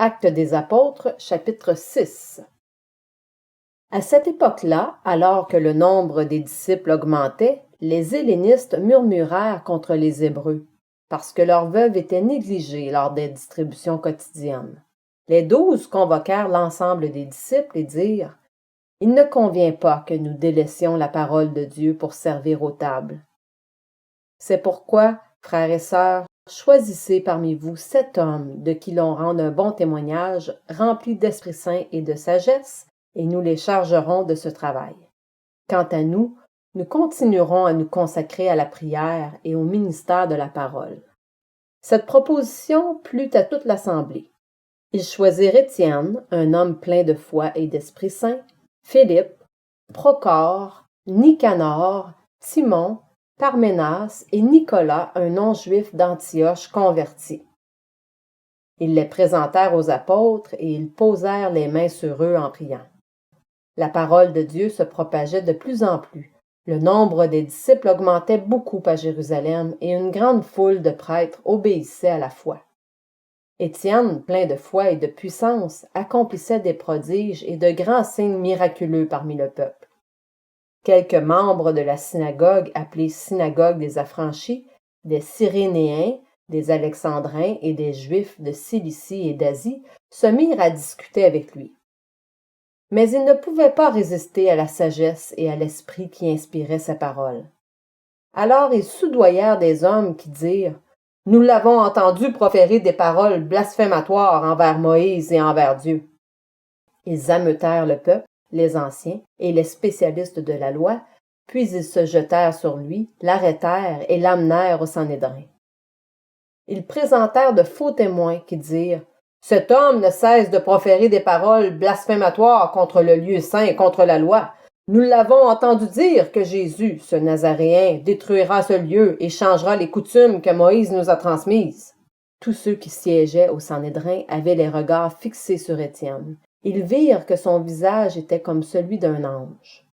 Actes des apôtres, chapitre 6. À cette époque-là, alors que le nombre des disciples augmentait, les hellénistes murmurèrent contre les Hébreux, parce que leurs veuves étaient négligées lors des distributions quotidiennes. Les 12 convoquèrent l'ensemble des disciples et dirent: « Il ne convient pas que nous délaissions la parole de Dieu pour servir aux tables. C'est pourquoi, frères et sœurs, choisissez parmi vous 7 hommes de qui l'on rende un bon témoignage, remplis d'Esprit Saint et de sagesse, et nous les chargerons de ce travail. Quant à nous, nous continuerons à nous consacrer à la prière et au ministère de la parole. » Cette proposition plut à toute l'assemblée. Ils choisirent Étienne, un homme plein de foi et d'Esprit Saint, Philippe, Procore, Nicanor, Simon, Parménas et Nicolas, un non-juif d'Antioche converti. Ils les présentèrent aux apôtres et ils posèrent les mains sur eux en priant. La parole de Dieu se propageait de plus en plus. Le nombre des disciples augmentait beaucoup à Jérusalem et une grande foule de prêtres obéissait à la foi. Étienne, plein de foi et de puissance, accomplissait des prodiges et de grands signes miraculeux parmi le peuple. Quelques membres de la synagogue appelée synagogue des affranchis, des Cyrénéens, des Alexandrins et des Juifs de Cilicie et d'Asie se mirent à discuter avec lui. Mais ils ne pouvaient pas résister à la sagesse et à l'esprit qui inspirait sa parole. Alors ils soudoyèrent des hommes qui dirent: « Nous l'avons entendu proférer des paroles blasphématoires envers Moïse et envers Dieu. » Ils ameutèrent le peuple, les anciens et les spécialistes de la loi, puis ils se jetèrent sur lui, l'arrêtèrent et l'amenèrent au Sanhédrin. Ils présentèrent de faux témoins qui dirent: « Cet homme ne cesse de proférer des paroles blasphématoires contre le lieu saint et contre la loi. Nous l'avons entendu dire que Jésus, ce Nazaréen, détruira ce lieu et changera les coutumes que Moïse nous a transmises. » Tous ceux qui siégeaient au Sanhédrin avaient les regards fixés sur Étienne. Ils virent que son visage était comme celui d'un ange.